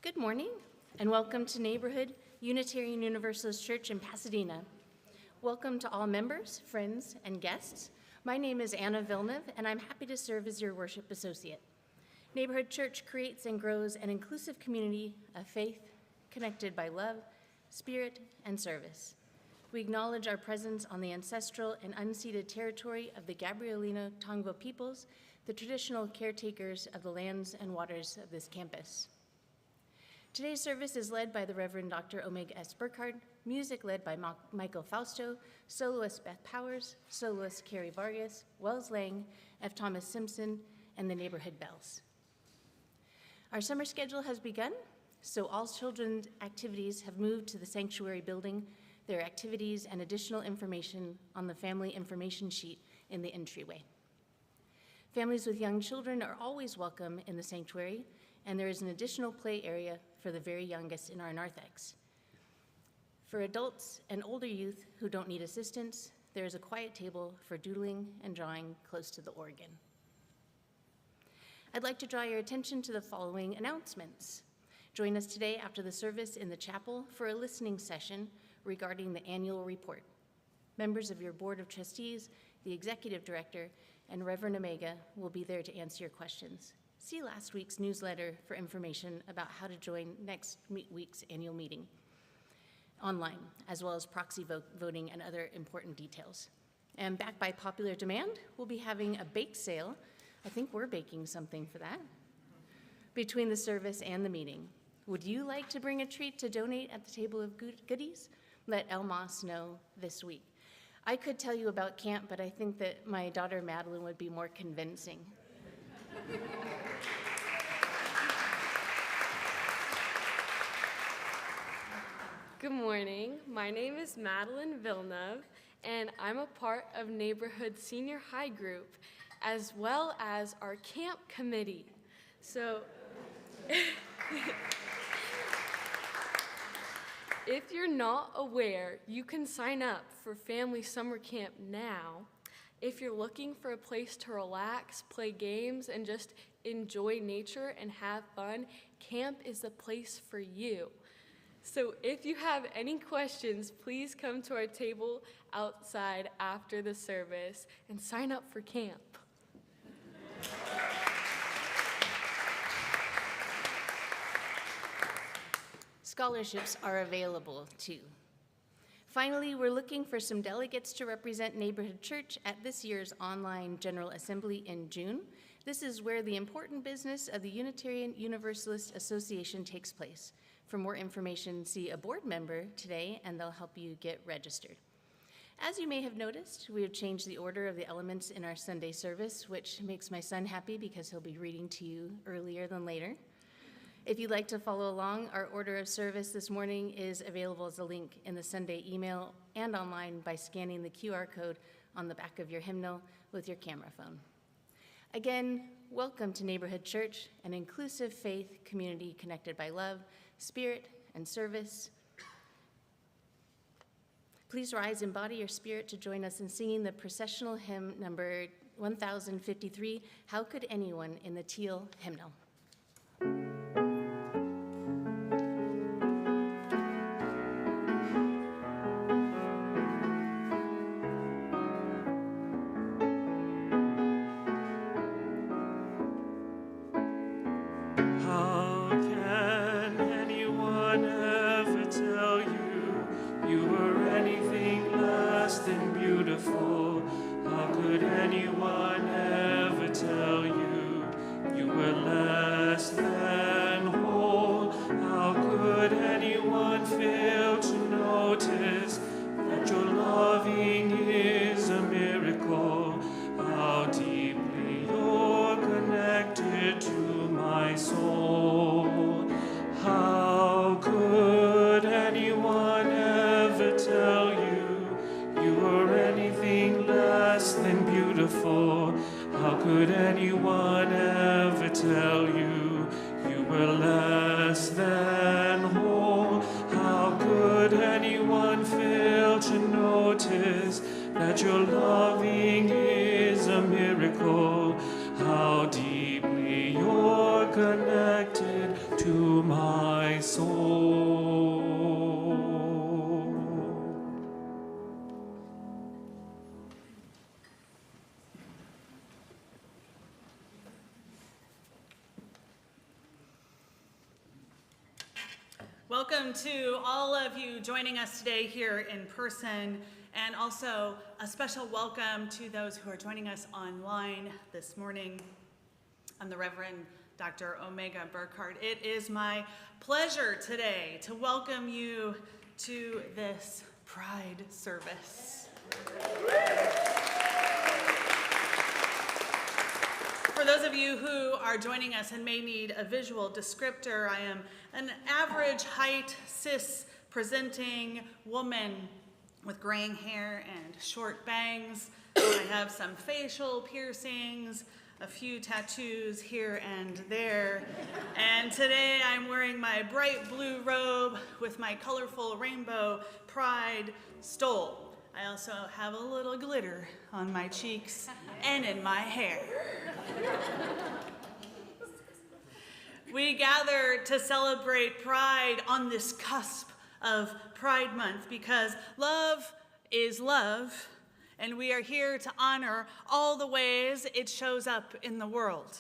Good morning, and welcome to Neighborhood Unitarian Universalist Church in Pasadena. Welcome to all members, friends, and guests. My name is Anna Villeneuve, and I'm happy to serve as your worship associate. Neighborhood Church creates and grows an inclusive community of faith connected by love, spirit, and service. We acknowledge our presence on the ancestral and unceded territory of the Gabrielino Tongva peoples, the traditional caretakers of the lands and waters of this campus. Today's service is led by the Reverend Dr. Omega S. Burkhardt, music led by Michael Fausto, soloist Beth Powers, soloist Carrie Vargas, Wells Lang, F. Thomas Simpson, and the Neighborhood Bells. Our summer schedule has begun, so all children's activities have moved to the sanctuary building. There are activities and additional information on the family information sheet in the entryway. Families with young children are always welcome in the sanctuary, and there is an additional play area for the very youngest in our narthex. For adults and older youth who don't need assistance, there is a quiet table for doodling and drawing close to the organ. I'd like to draw your attention to the following announcements. Join us today after the service in the chapel for a listening session regarding the annual report. Members of your Board of Trustees, the Executive Director, and Reverend Omega will be there to answer your questions. See last week's newsletter for information about how to join next week's annual meeting online, as well as proxy voting and other important details. And backed by popular demand, we'll be having a bake sale. I think we're baking something for that, between the service and the meeting. Would you like to bring a treat to donate at the table of goodies? Let El Moss know this week. I could tell you about camp, but I think that my daughter Madeline would be more convincing. Good morning. My name is Madeline Villeneuve, and I'm a part of Neighborhood Senior High Group, as well as our camp committee. So, if you're not aware, you can sign up for Family Summer Camp now. If you're looking for a place to relax, play games, and just enjoy nature and have fun, camp is the place for you. So if you have any questions, please come to our table outside after the service and sign up for camp. Scholarships are available too. Finally, we're looking for some delegates to represent Neighborhood Church at this year's online General Assembly in June. This is where the important business of the Unitarian Universalist Association takes place. For more information, see a board member today, and they'll help you get registered. As you may have noticed, we have changed the order of the elements in our Sunday service, which makes my son happy because he'll be reading to you earlier than later. If you'd like to follow along, our order of service this morning is available as a link in the Sunday email and online by scanning the QR code on the back of your hymnal with your camera phone. Again, welcome to Neighborhood Church, an inclusive faith community connected by love, spirit, and service. Please rise and embody your spirit to join us in singing the processional hymn number 1053, How Could Anyone, in the Teal hymnal. How could anyone ever tell you you were less than whole? How could anyone fail to notice that your loving is a miracle? How deeply you're connected to my soul. How could anyone ever tell you you were anything less than beautiful? How could anyone ever tell you you were less than whole? How could anyone fail to notice that your loving is a miracle? How deeply you're connected to my soul. Welcome to all of you joining us today here in person, and also a special welcome to those who are joining us online this morning. I'm the Reverend Dr. Omega Burkhardt. It is my pleasure today to welcome you to this Pride service. For those of you who are joining us and may need a visual descriptor, I am an average height, cis presenting woman with graying hair and short bangs. I have some facial piercings, a few tattoos here and there. And today I'm wearing my bright blue robe with my colorful rainbow pride stole. I also have a little glitter on my cheeks and in my hair. We gather to celebrate Pride on this cusp of Pride Month because love is love, and we are here to honor all the ways it shows up in the world.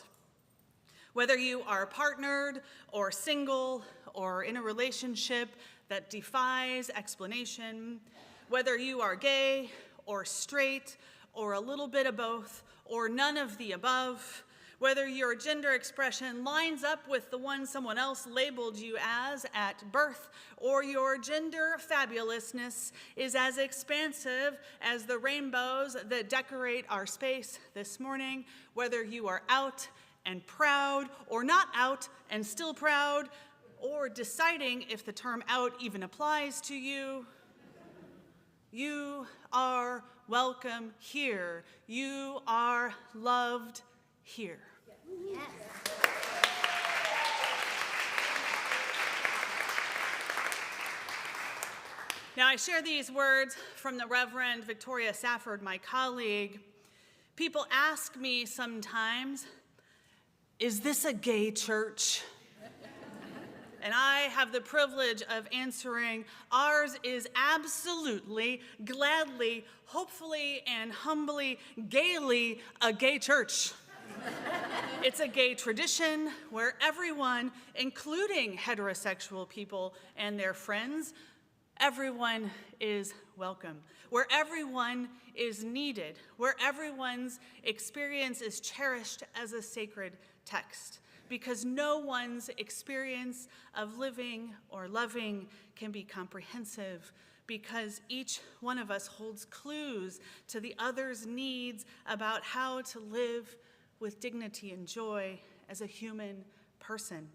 Whether you are partnered or single or in a relationship that defies explanation, whether you are gay or straight or a little bit of both or none of the above, whether your gender expression lines up with the one someone else labeled you as at birth, or your gender fabulousness is as expansive as the rainbows that decorate our space this morning, whether you are out and proud or not out and still proud, or deciding if the term out even applies to you, you are welcome here. You are loved here. Yes. Now, I share these words from the Reverend Victoria Safford, my colleague. People ask me sometimes, is this a gay church? And I have the privilege of answering, ours is absolutely, gladly, hopefully, and humbly, gaily a gay church. It's a gay tradition where everyone, including heterosexual people and their friends, everyone is welcome, where everyone is needed, where everyone's experience is cherished as a sacred text. Because no one's experience of living or loving can be comprehensive, because each one of us holds clues to the other's needs about how to live with dignity and joy as a human person.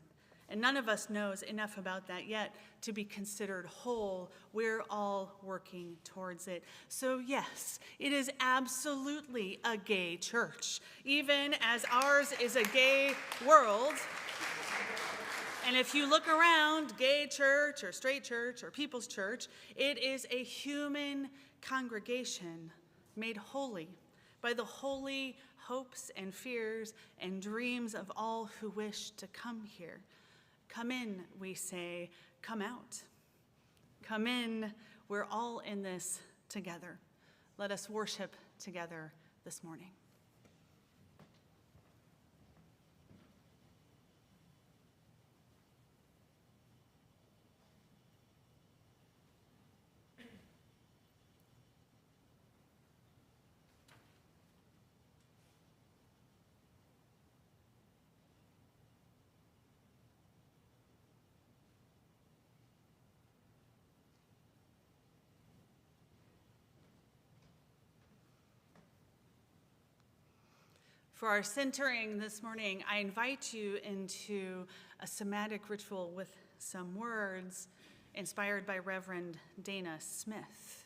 And none of us knows enough about that yet to be considered whole. We're all working towards it. So yes, it is absolutely a gay church, even as ours is a gay world. And if you look around, gay church or straight church or people's church, it is a human congregation made holy by the holy hopes and fears and dreams of all who wish to come here. Come in, we say, come out. Come in, we're all in this together. Let us worship together this morning. For our centering this morning, I invite you into a somatic ritual with some words inspired by Reverend Dana Smith.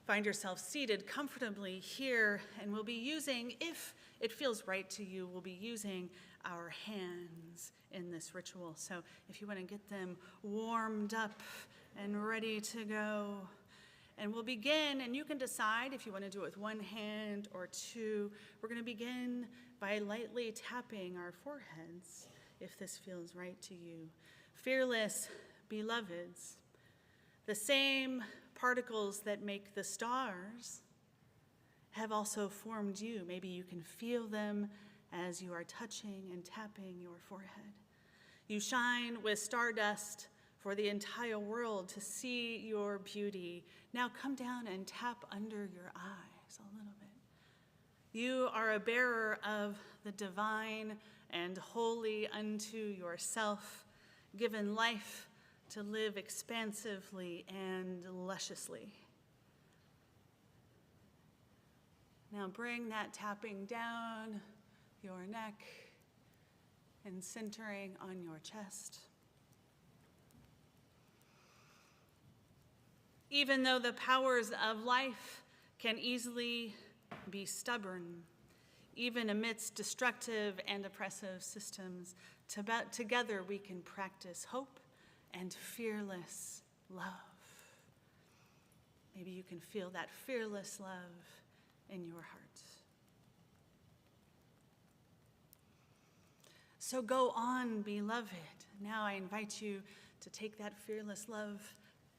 Find yourself seated comfortably here, and we'll be using, if it feels right to you, we'll be using our hands in this ritual. So if you want to get them warmed up and ready to go. And we'll begin, and you can decide if you want to do it with one hand or two. We're going to begin by lightly tapping our foreheads, if this feels right to you. fearless beloveds. The same particles that make the stars have also formed you. Maybe you can feel them as you are touching and tapping your forehead. You shine with stardust for the entire world to see your beauty. Now come down and tap under your eyes a little bit. You are a bearer of the divine and holy unto yourself, given life to live expansively and lusciously. Now bring that tapping down your neck and centering on your chest. Even though the powers of life can easily be stubborn, even amidst destructive and oppressive systems, together we can practice hope and fearless love. Maybe you can feel that fearless love in your heart. So go on, beloved. Now I invite you to take that fearless love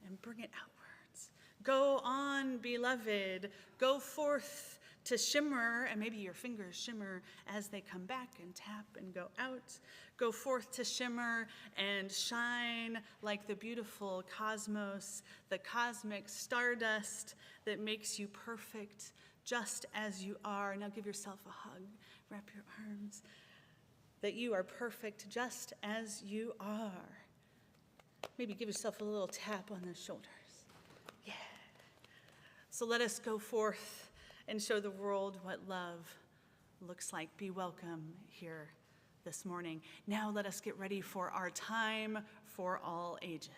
and bring it outwards. Go on, beloved. Go forth to shimmer, and maybe your fingers shimmer as they come back and tap and go out. Go forth to shimmer and shine like the beautiful cosmos, the cosmic stardust that makes you perfect just as you are. Now give yourself a hug, wrap your arms, that you are perfect just as you are. Maybe give yourself a little tap on the shoulders. Yeah. So let us go forth and show the world what love looks like. Be welcome here this morning. Now let us get ready for our time for all ages.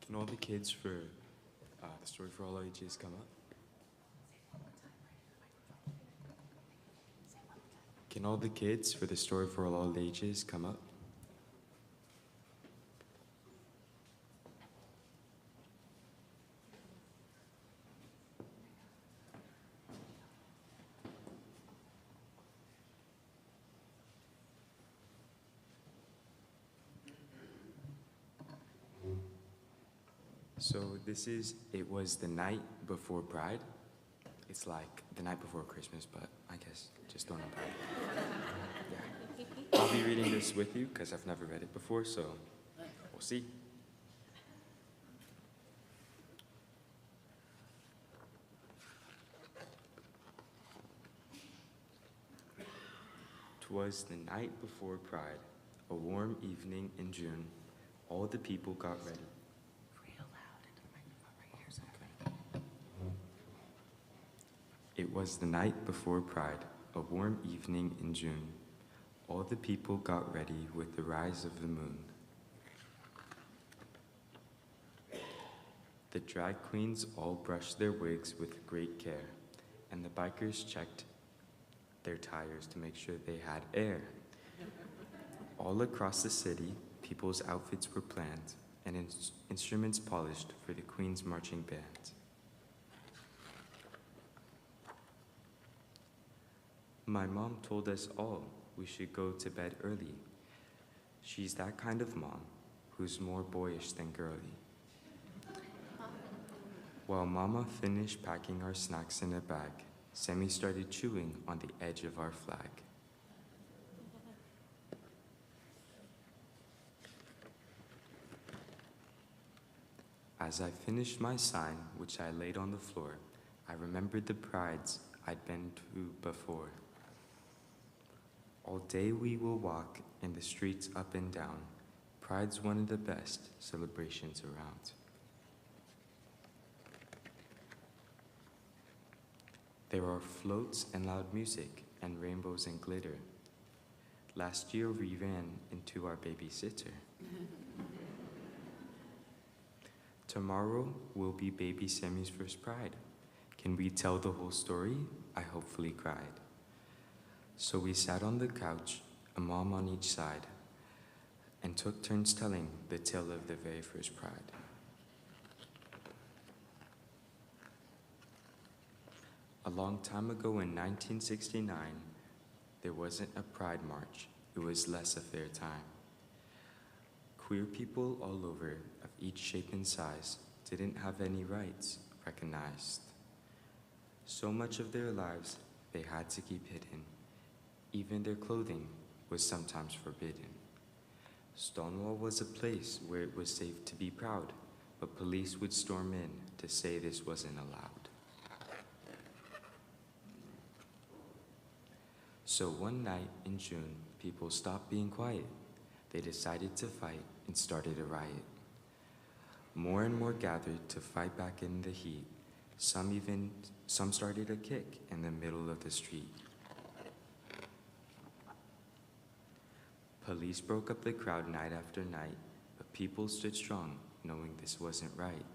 Can all the kids for the Story for All Ages come up? Can all the kids for the Story for All Ages come up? So this is It Was the Night Before Pride. It's like the night before Christmas, but I guess just don't know Pride. Yeah. I'll be reading this with you because I've never read it before, so we'll see. 'Twas the night before Pride, a warm evening in June. All the people got ready. It was the night before Pride, a warm evening in June. All the people got ready with the rise of the moon. The drag queens all brushed their wigs with great care, and the bikers checked their tires to make sure they had air. All across the city, people's outfits were planned, and instruments polished for the Queen's marching band. My mom told us all we should go to bed early. She's that kind of mom who's more boyish than girly. While Mama finished packing our snacks in a bag, Sammy started chewing on the edge of our flag. As I finished my sign, which I laid on the floor, I remembered the prides I'd been to before. All day we will walk in the streets up and down. Pride's one of the best celebrations around. There are floats and loud music and rainbows and glitter. Last year we ran into our babysitter. Tomorrow will be baby Sammy's first Pride. Can we tell the whole story? I hopefully cried. So we sat on the couch, a mom on each side, and took turns telling the tale of their very first pride. A long time ago in 1969, there wasn't a pride march. It was less a fair time. Queer people all over, of each shape and size, didn't have any rights recognized. So much of their lives they had to keep hidden. Even their clothing was sometimes forbidden. Stonewall was a place where it was safe to be proud, but police would storm in to say this wasn't allowed. So one night in June, people stopped being quiet. They decided to fight and started a riot. More and more gathered to fight back in the heat. Some started a kick in the middle of the street. Police broke up the crowd night after night, but people stood strong, knowing this wasn't right.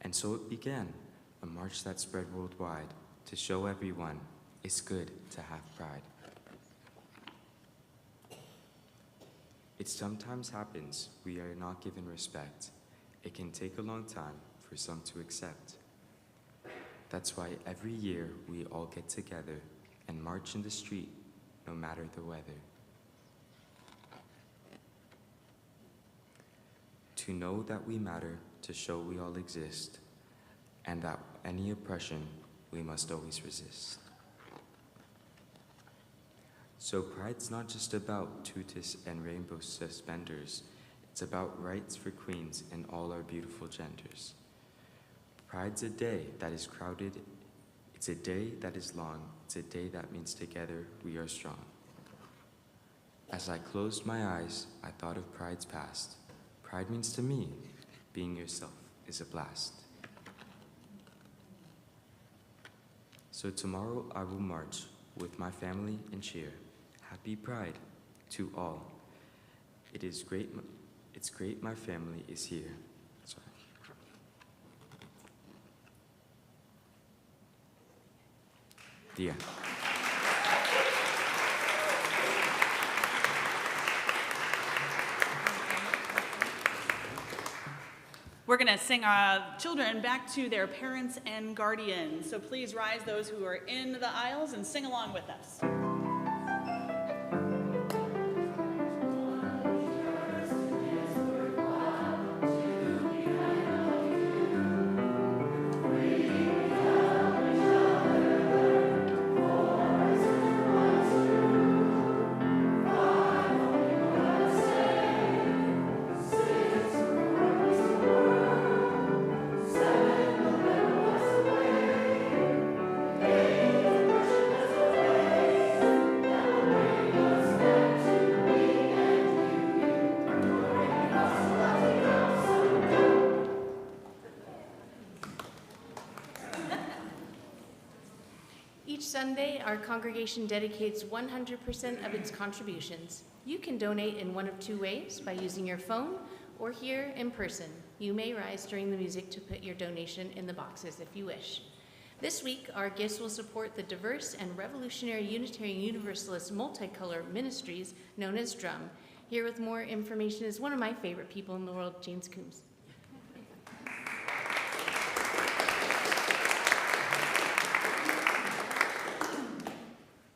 And so it began, a march that spread worldwide to show everyone it's good to have pride. It sometimes happens we are not given respect. It can take a long time for some to accept. That's why every year we all get together and march in the street, no matter the weather. To know that we matter, to show we all exist, and that any oppression we must always resist. So pride's not just about tutus and rainbow suspenders. It's about rights for queens and all our beautiful genders. Pride's a day that is crowded. It's a day that is long. It's a day that means together we are strong. As I closed my eyes, I thought of pride's past. Pride means to me, being yourself is a blast. So tomorrow I will march with my family and cheer. Happy Pride to all. It's great my family is here. Sorry. The end. We're going to sing our children back to their parents and guardians. So please rise, those who are in the aisles, and sing along with us. Each Sunday, our congregation dedicates 100% of its contributions. You can donate in one of two ways, by using your phone or here in person. You may rise during the music to put your donation in the boxes if you wish. This week, our gifts will support the diverse and revolutionary Unitarian Universalist multicolor ministries known as DRUM. Here with more information is one of my favorite people in the world, James Coombs.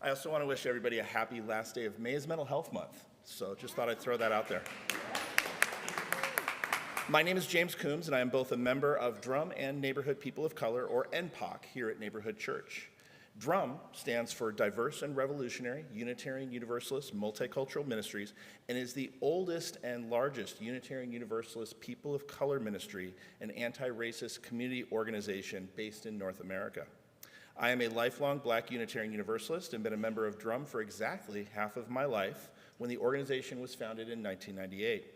I also want to wish everybody a happy last day of May is Mental Health Month. So just thought I'd throw that out there. My name is James Coombs, and I am both a member of DRUM and Neighborhood People of Color, or NPOC, here at Neighborhood Church. DRUM stands for Diverse and Revolutionary Unitarian Universalist Multicultural Ministries, and is the oldest and largest Unitarian Universalist People of Color ministry and anti-racist community organization based in North America. I am a lifelong Black Unitarian Universalist and been a member of DRUM for exactly half of my life when the organization was founded in 1998.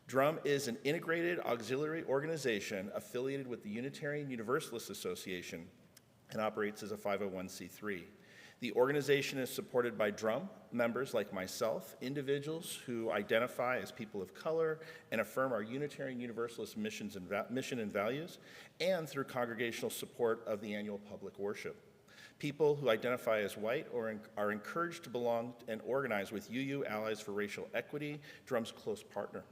DRUM is an integrated auxiliary organization affiliated with the Unitarian Universalist Association and operates as a 501c3. The organization is supported by DRUM members like myself, individuals who identify as people of color and affirm our Unitarian Universalist mission and values, and through congregational support of the annual public worship. People who identify as white or are encouraged to belong and organize with UU Allies for Racial Equity, Drum's close partner.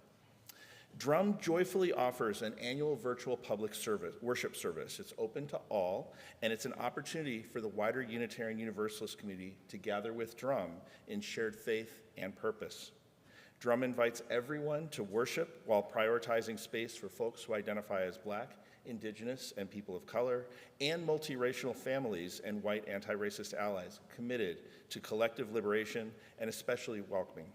Drum joyfully offers an annual virtual public worship service. It's open to all, and it's an opportunity for the wider Unitarian Universalist community to gather with Drum in shared faith and purpose. Drum invites everyone to worship while prioritizing space for folks who identify as Black, Indigenous, and people of color, and multiracial families and white anti-racist allies committed to collective liberation and especially welcoming.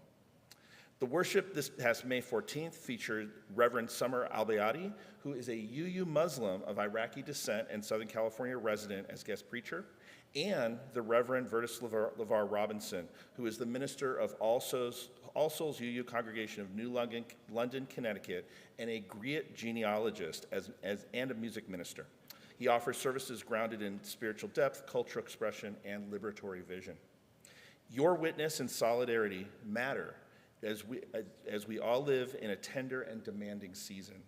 The worship this past May 14th featured Reverend Summer Albayadi, who is a UU Muslim of Iraqi descent and Southern California resident as guest preacher, and the Reverend Vertus LeVar Robinson, who is the minister of All Souls UU Congregation of New London, Connecticut, and a Griot genealogist and a music minister. He offers services grounded in spiritual depth, cultural expression, and liberatory vision. Your witness and solidarity matter as we all live in a tender and demanding season.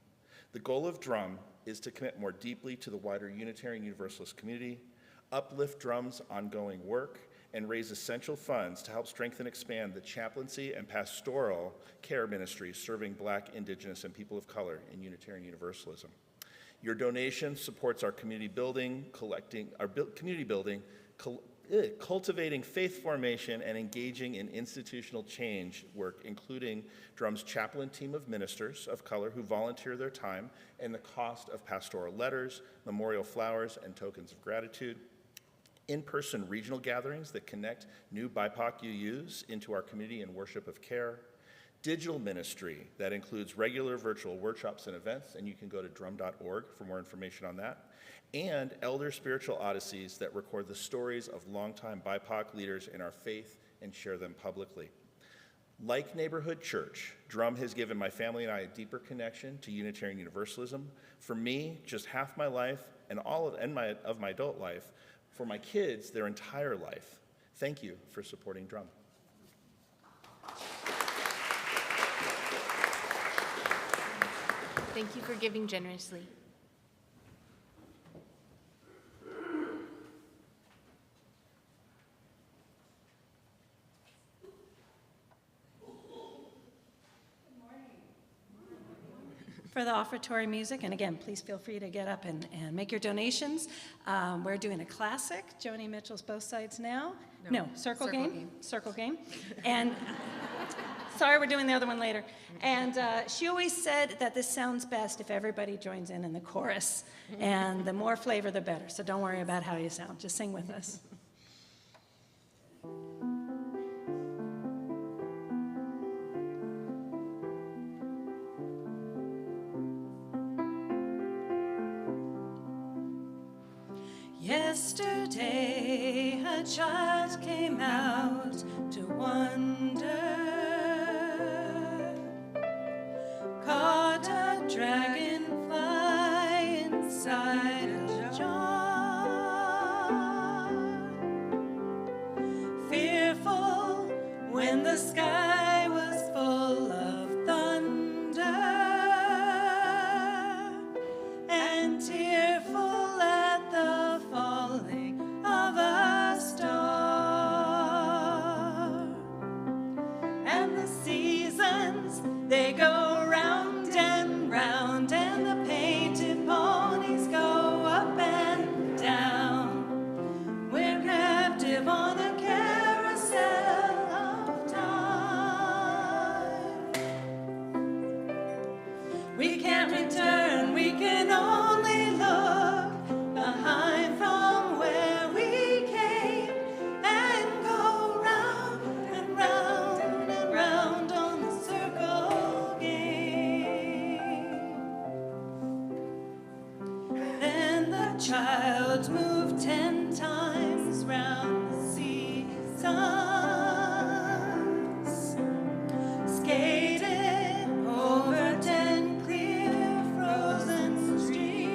The goal of Drum is to commit more deeply to the wider Unitarian Universalist community, uplift Drum's ongoing work, and raise essential funds to help strengthen and expand the chaplaincy and pastoral care ministries serving Black, Indigenous, and people of color in Unitarian Universalism. Your donation supports our community building, cultivating faith formation, and engaging in institutional change work, including Drum's chaplain team of ministers of color who volunteer their time and the cost of pastoral letters, memorial flowers, and tokens of gratitude. In-person regional gatherings that connect new BIPOC UUs into our community and worship of care. Digital ministry that includes regular virtual workshops and events, and you can go to drum.org for more information on that. And elder spiritual odysseys that record the stories of longtime BIPOC leaders in our faith and share them publicly. Like Neighborhood Church, Drum has given my family and I a deeper connection to Unitarian Universalism. For me, just half my life and all of my adult life. For my kids, their entire life. Thank you for supporting Drum. Thank you for giving generously. For the offertory music, and again, please feel free to get up and make your donations. We're doing a classic, Joni Mitchell's Both Sides Now. No, Circle Game. Circle Game. And sorry, we're doing the other one later. And she always said that this sounds best if everybody joins in the chorus. And the more flavor, the better. So don't worry about how you sound. Just sing with us. Yesterday, a child came out to wander, caught a dragonfly inside a jar, fearful when the sky was full of thunder, and tearful at the falling of a star. And the seasons, they go round and round, and the painted ponies go up and down. We're captive on a carousel of time. We can't return, we can only look behind from where we came, and go round and round and round on the circle game. Then the child moved 10 times round the seasons, skated over 10 clear frozen streets.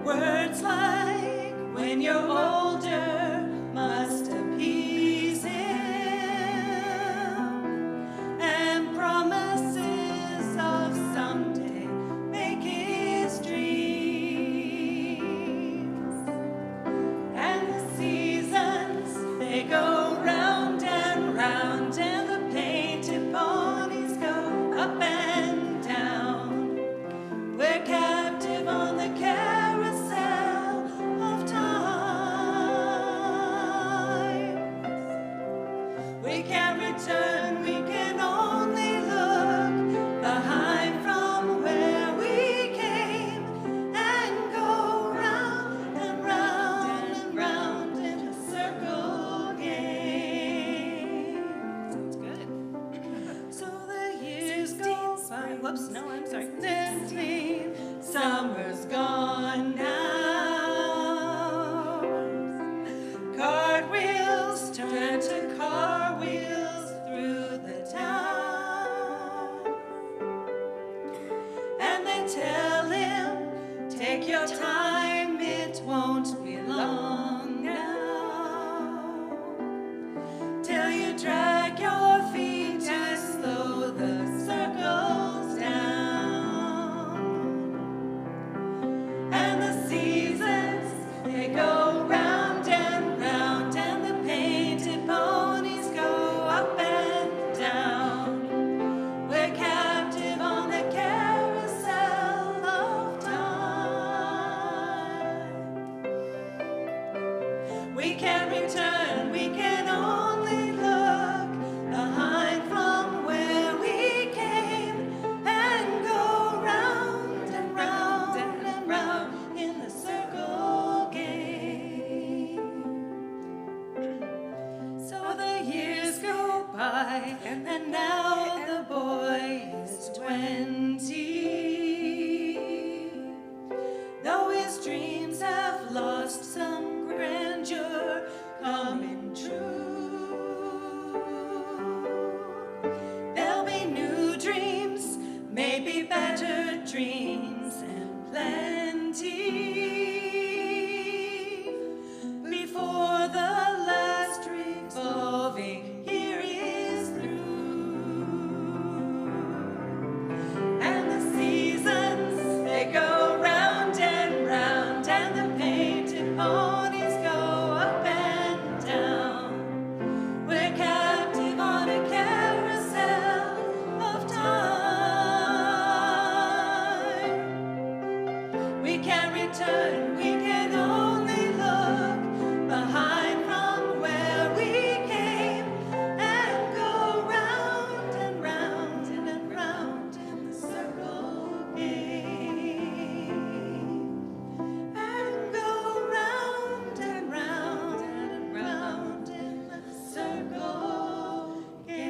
Words like, when you're older, must appease him, and promises of someday make his dream. We can return, we can only look behind from where we came and go round and round and round in the circle game. So the years go by, and now the boy is 20. Though his dreams have lost some grandeur coming true, there'll be new dreams, maybe better dreams and plenty before the last revolving year is through. And the seasons, they go round and round, and the painted ponies go up and down. We're captive on a carousel of time. We can return, we can only look behind from where we came and go round and round and round in the circle game. And go round and round and round in the circle game.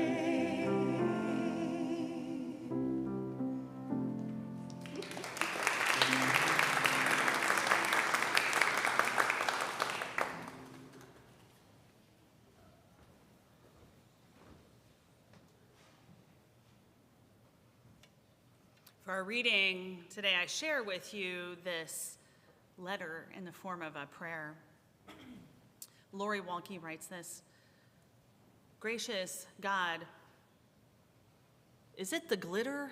For our reading today, I share with you this letter in the form of a prayer. Lori Walke writes this: Gracious God, is it the glitter?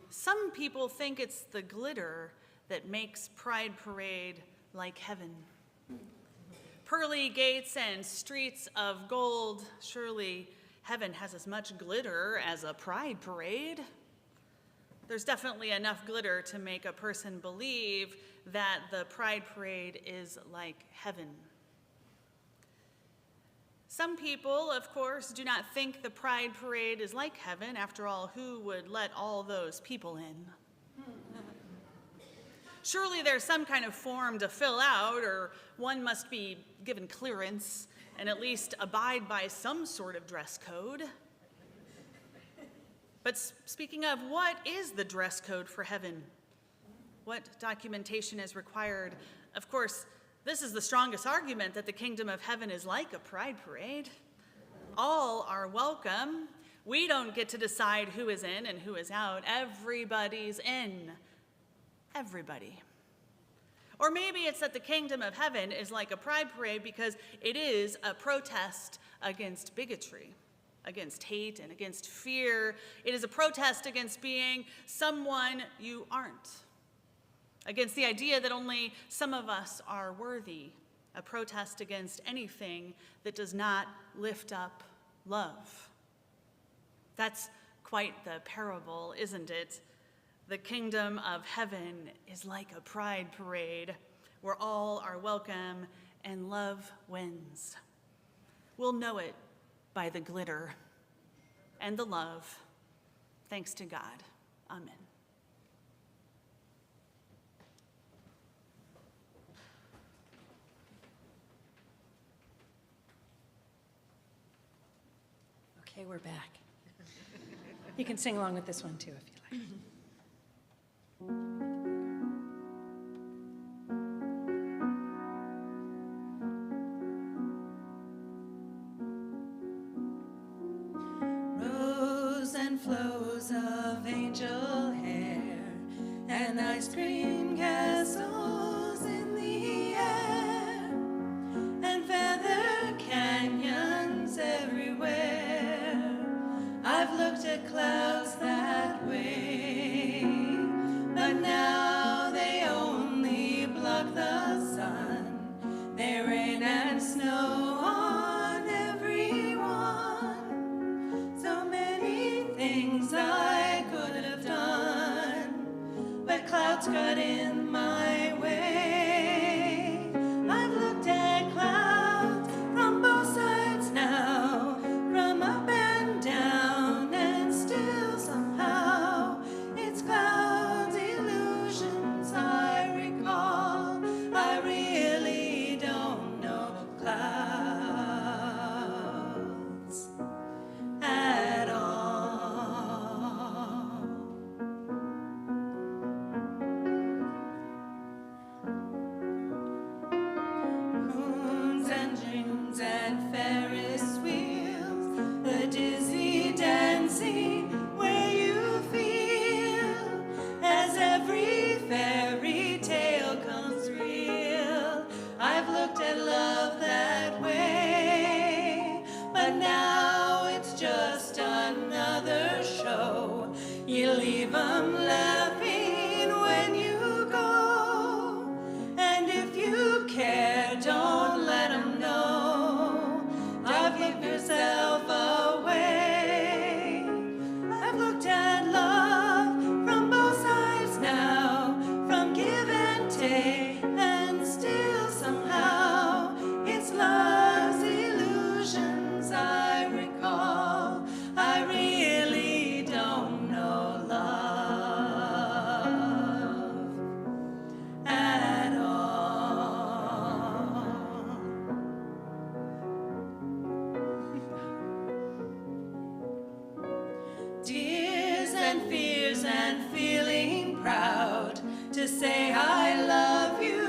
Some people think it's the glitter that makes Pride Parade like heaven. Pearly gates and streets of gold, surely heaven has as much glitter as a Pride Parade. There's definitely enough glitter to make a person believe that the Pride Parade is like heaven. Some people, of course, do not think the Pride Parade is like heaven. After all, who would let all those people in? Surely there's some kind of form to fill out, or one must be given clearance and at least abide by some sort of dress code. But speaking of, what is the dress code for heaven? What documentation is required? Of course, this is the strongest argument that the kingdom of heaven is like a pride parade. All are welcome. We don't get to decide who is in and who is out. Everybody's in. Everybody. Or maybe it's that the kingdom of heaven is like a pride parade because it is a protest against bigotry, against hate, and against fear. It is a protest against being someone you aren't, against the idea that only some of us are worthy, a protest against anything that does not lift up love. That's quite the parable, isn't it? The kingdom of heaven is like a pride parade where all are welcome and love wins. We'll know it by the glitter and the love. Thanks to God. Amen. Okay, we're back. You can sing along with this one too if you like. Rows and flows of angel hair and ice cream castles in the air and feather canyons everywhere. I've looked at clouds that way, but now they only block the sun. They rain and snow on everyone. So many things I could have done, but clouds got in my way. I've looked at clouds to say I love you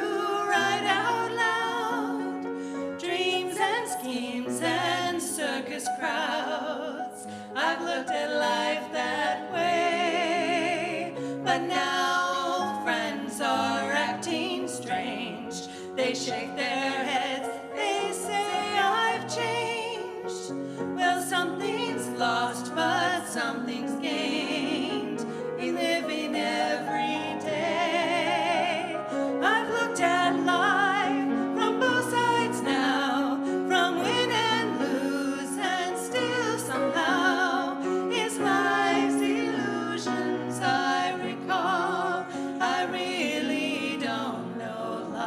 right out loud. Dreams and schemes and circus crowds, I've looked at life that way. But now friends are acting strange. They shake their heads, they say I've changed. Well, something's lost, but something's gained in living every day. I've looked at life from both sides now, from win and lose, and still somehow it's life's illusions I recall. I really don't know life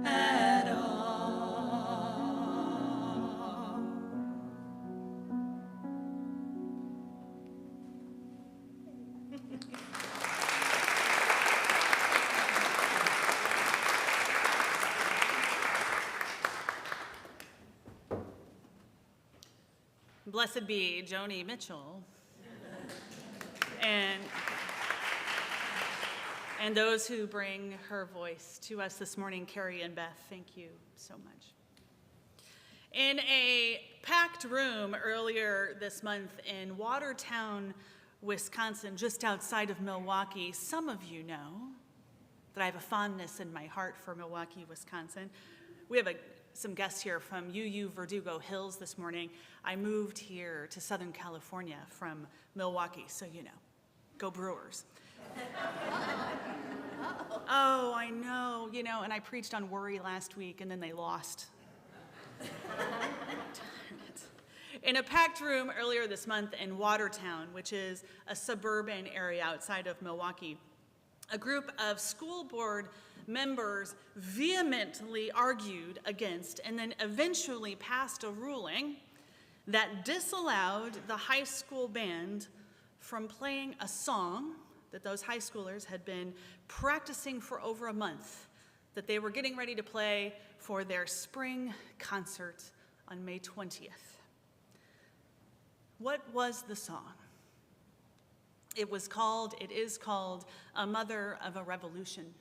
at all. Blessed be Joni Mitchell and those who bring her voice to us this morning, Carrie and Beth. Thank you so much. In a packed room earlier this month in Watertown, Wisconsin, just outside of Milwaukee, some of you know that I have a fondness in my heart for Milwaukee, Wisconsin. We have some guests here from UU Verdugo Hills this morning. I moved here to Southern California from Milwaukee, so you know. Go Brewers. Oh, I know, and I preached on worry last week, and then they lost. In a packed room earlier this month in Watertown, which is a suburban area outside of Milwaukee, a group of school board members vehemently argued against and then eventually passed a ruling that disallowed the high school band from playing a song that those high schoolers had been practicing for over a month, that they were getting ready to play for their spring concert on May 20th. What was the song? It is called A Mother of a Revolution.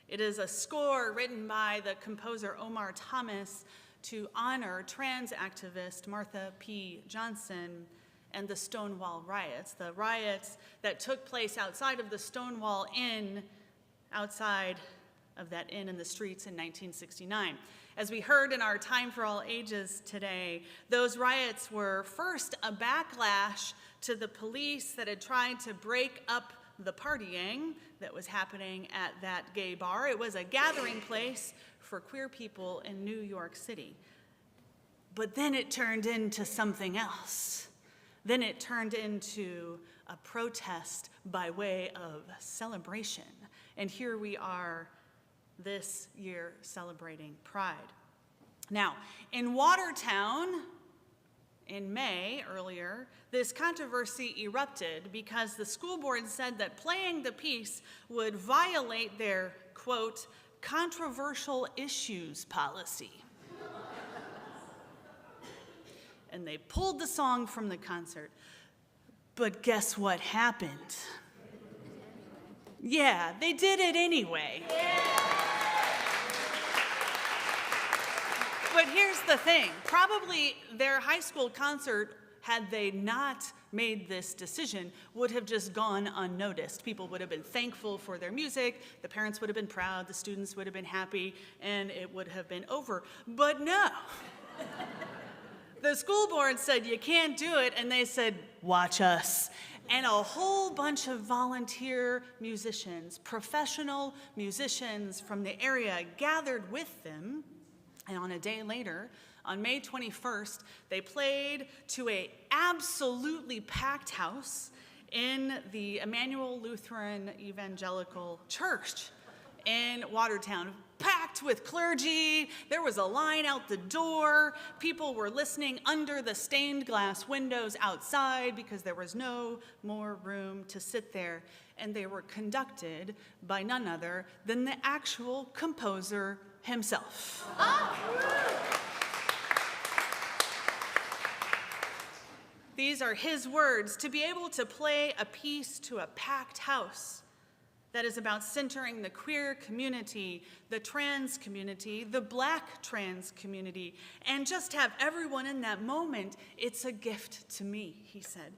It is a score written by the composer Omar Thomas to honor trans activist Martha P. Johnson and the Stonewall riots, the riots that took place outside of the Stonewall Inn, outside of that inn in the streets in 1969. As we heard in our Time for All Ages today, those riots were first a backlash to the police that had tried to break up the partying that was happening at that gay bar. It was a gathering place for queer people in New York City. But then it turned into something else. Then it turned into a protest by way of celebration. And here we are this year celebrating Pride. Now, in Watertown, in May, earlier, this controversy erupted because the school board said that playing the piece would violate their, quote, controversial issues policy. And they pulled the song from the concert. But guess what happened? Yeah, they did it anyway. But here's the thing. Probably their high school concert, had they not made this decision, would have just gone unnoticed. People would have been thankful for their music, the parents would have been proud, the students would have been happy, and it would have been over. But no. The school board said, you can't do it, and they said, watch us. And a whole bunch of volunteer musicians, professional musicians from the area gathered with them. And on a day later, on May 21st, they played to an absolutely packed house in the Emmanuel Lutheran Evangelical Church in Watertown, packed with clergy. There was a line out the door. People were listening under the stained glass windows outside because there was no more room to sit there. And they were conducted by none other than the actual composer himself. These are his words, to be able to play a piece to a packed house that is about centering the queer community, the trans community, the Black trans community, and just have everyone in that moment. It's a gift to me, he said.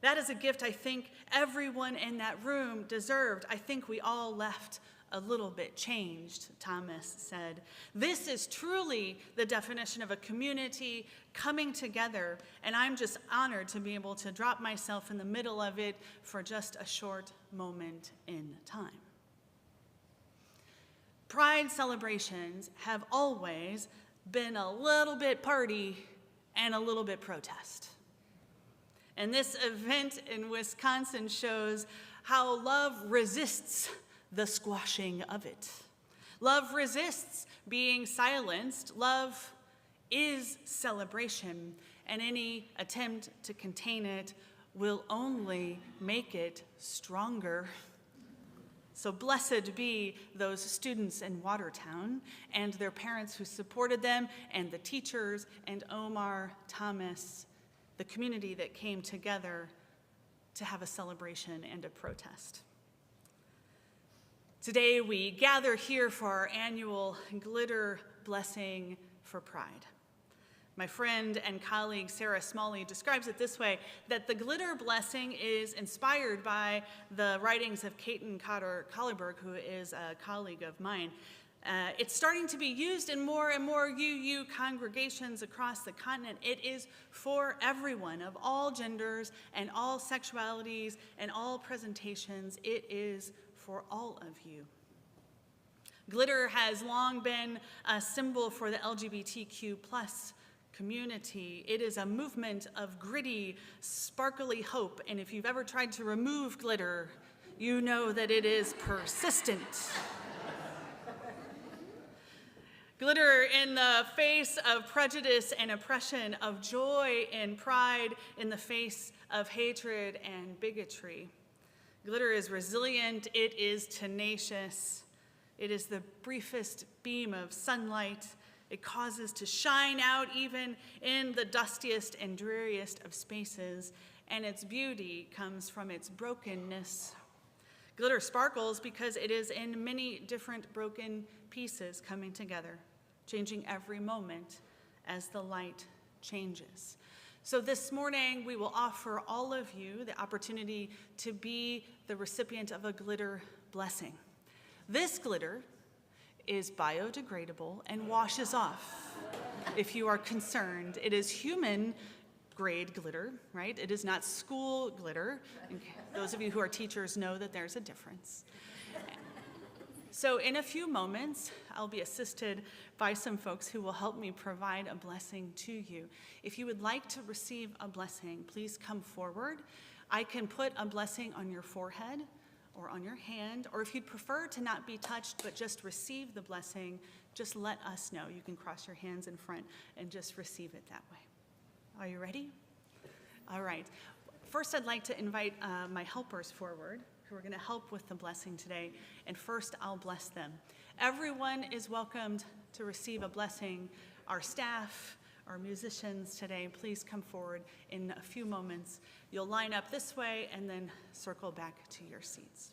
That is a gift I think everyone in that room deserved. I think we all left a little bit changed, Thomas said. This is truly the definition of a community coming together, and I'm just honored to be able to drop myself in the middle of it for just a short moment in time. Pride celebrations have always been a little bit party and a little bit protest. And this event in Wisconsin shows how love resists the squashing of it. Love resists being silenced. Love is celebration, and any attempt to contain it will only make it stronger. So blessed be those students in Watertown and their parents who supported them, and the teachers, and Omar, Thomas, the community that came together to have a celebration and a protest. Today we gather here for our annual Glitter Blessing for Pride. My friend and colleague Sarah Smalley describes it this way, that the glitter blessing is inspired by the writings of Caton Cotter Collerberg, who is a colleague of mine. It's starting to be used in more and more UU congregations across the continent. It is for everyone of all genders and all sexualities and all presentations. It is for all of you. Glitter has long been a symbol for the LGBTQ+ community. It is a movement of gritty, sparkly hope, and if you've ever tried to remove glitter, you know that it is persistent. Glitter in the face of prejudice and oppression, of joy and pride in the face of hatred and bigotry. Glitter is resilient, it is tenacious, it is the briefest beam of sunlight. It causes to shine out even in the dustiest and dreariest of spaces, and its beauty comes from its brokenness. Glitter sparkles because it is in many different broken pieces coming together, changing every moment as the light changes. So this morning, we will offer all of you the opportunity to be the recipient of a glitter blessing. This glitter is biodegradable and washes off. If you are concerned, it is human grade glitter, right? It is not school glitter. And those of you who are teachers know that there's a difference. So in a few moments, I'll be assisted by some folks who will help me provide a blessing to you. If you would like to receive a blessing, please come forward. I can put a blessing on your forehead or on your hand, or if you'd prefer to not be touched but just receive the blessing, just let us know. You can cross your hands in front and just receive it that way. Are you ready? All right. First, I'd like to invite my helpers forward, who are going to help with the blessing today. And first, I'll bless them. Everyone is welcomed to receive a blessing. Our staff, our musicians today, please come forward in a few moments. You'll line up this way and then circle back to your seats.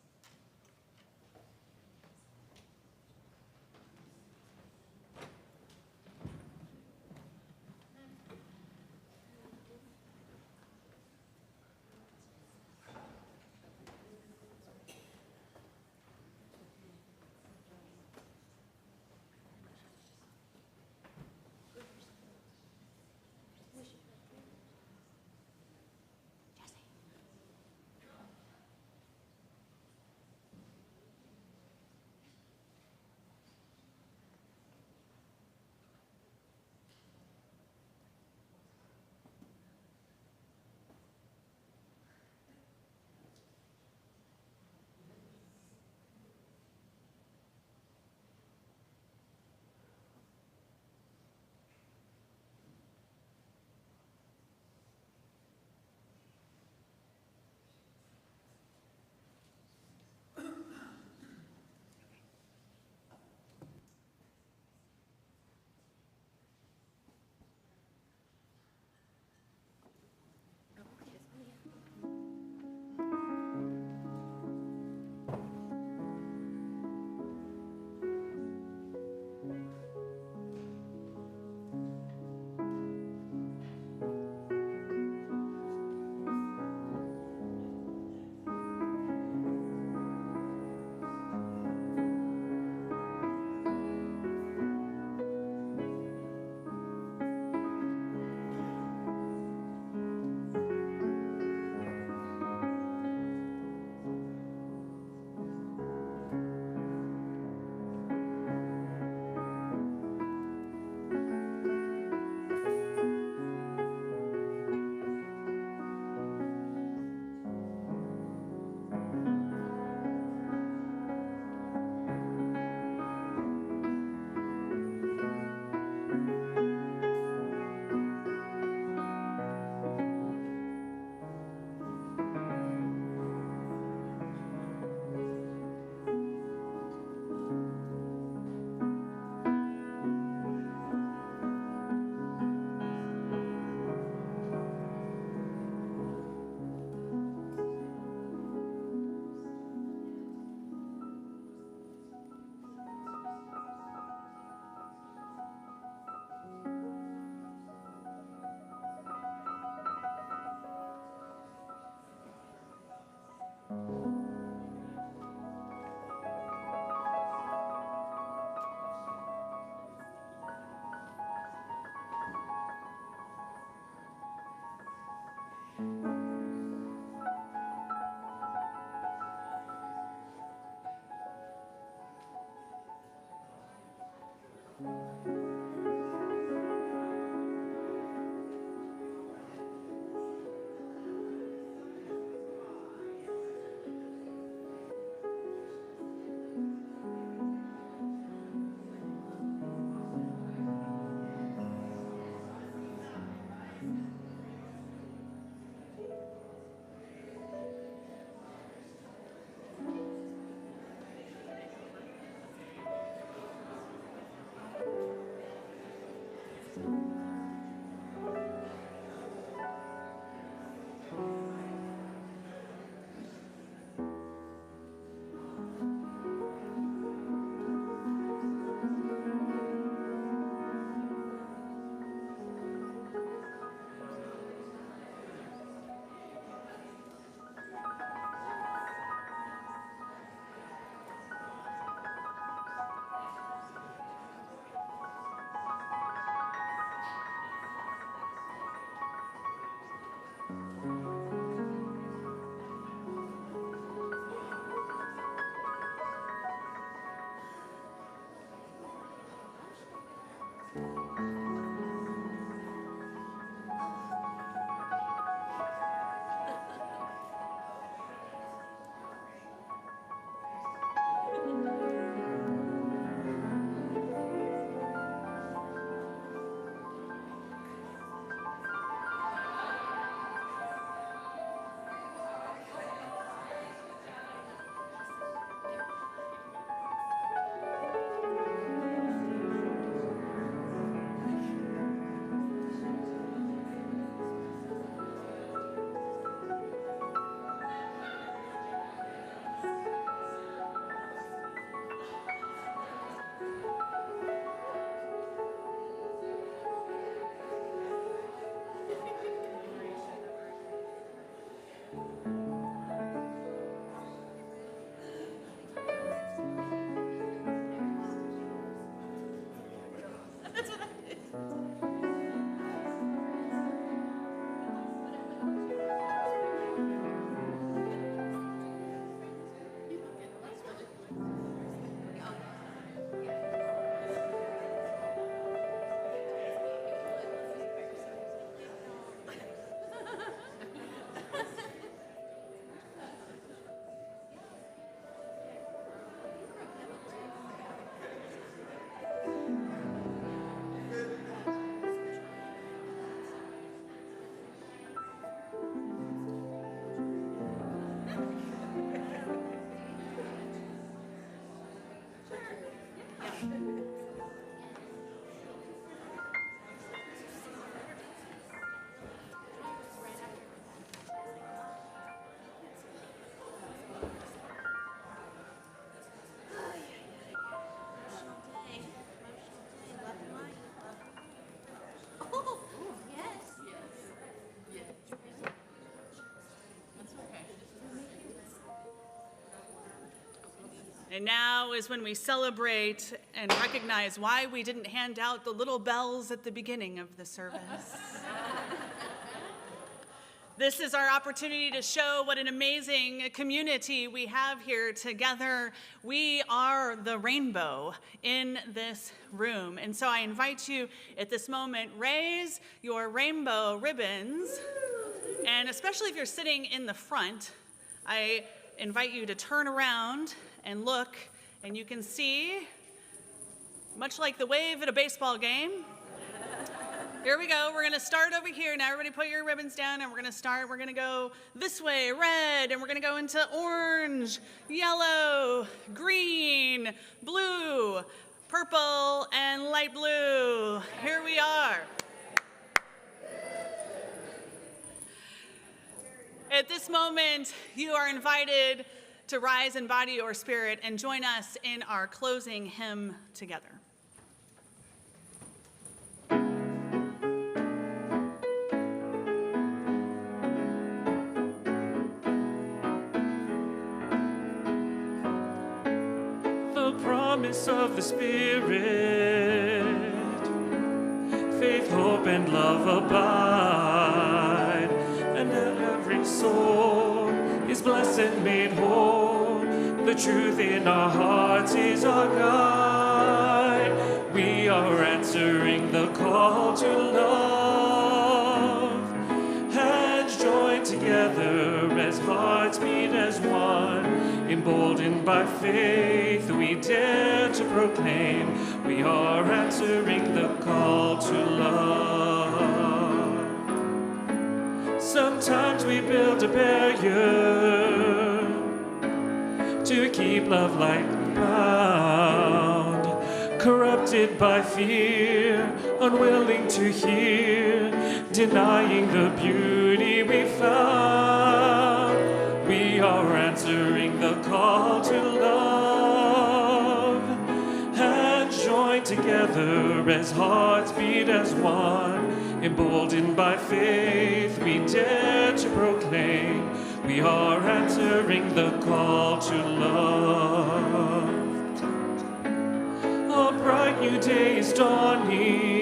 And now is when we celebrate and recognize why we didn't hand out the little bells at the beginning of the service. This is our opportunity to show what an amazing community we have here together. We are the rainbow in this room. And so I invite you at this moment, raise your rainbow ribbons. And especially if you're sitting in the front, I invite you to turn around and look, and you can see, much like the wave at a baseball game. Here we go. We're going to start over here. Now everybody put your ribbons down, and we're going to start. We're going to go this way, red, and we're going to go into orange, yellow, green, blue, purple, and light blue. Here we are. At this moment, you are invited to rise in body or spirit and join us in our closing hymn together. The promise of the Spirit, faith, hope, and love abide, and that every soul is blessed and made whole. The truth in our hearts is our guide. We are answering the call to love. Hands joined together as hearts beat as one. Emboldened by faith, we dare to proclaim. We are answering the call to love. Sometimes we build a barrier to keep love light bound. corrupted by fear, unwilling to hear, denying the beauty we found. We are answering the call to love, hands joined together as hearts beat as one. Emboldened by faith, we dare to proclaim, we are answering the call to love. A bright new day is dawning,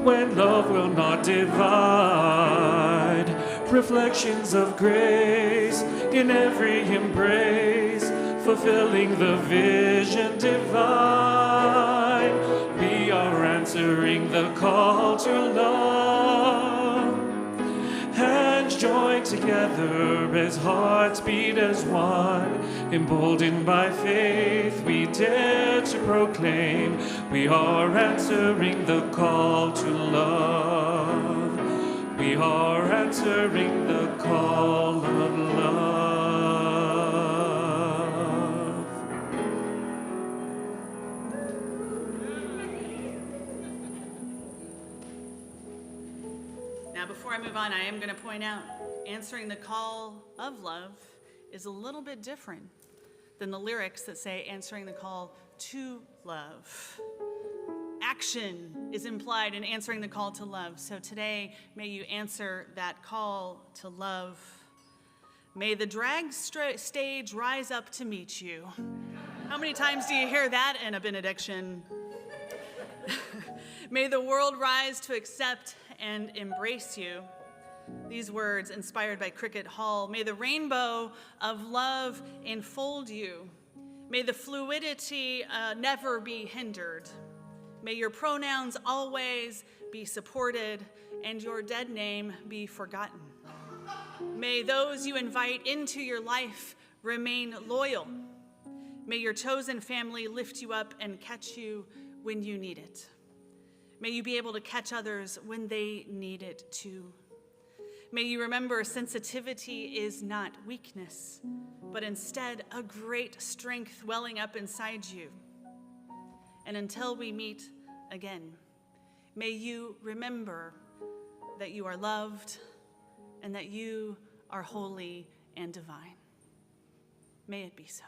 when love will not divide. Reflections of grace in every embrace, fulfilling the vision divine. We are answering the call to love, hands joined together as hearts beat as one. Emboldened by faith, we dare to proclaim, we are answering the call to love. We are answering the call of love. Now, before I move on, I am going to point out answering the call of love is a little bit different than the lyrics that say answering the call to love. Action is implied in answering the call to love. So today, may you answer that call to love. May the drag stage rise up to meet you. How many times do you hear that in a benediction? May the world rise to accept and embrace you. These words inspired by Cricket Hall. May the rainbow of love enfold you. May the fluidity never be hindered. May your pronouns always be supported and your dead name be forgotten. May those you invite into your life remain loyal. May your chosen family lift you up and catch you when you need it. May you be able to catch others when they need it too. May you remember sensitivity is not weakness, but instead a great strength welling up inside you. And until we meet again, may you remember that you are loved and that you are holy and divine. May it be so.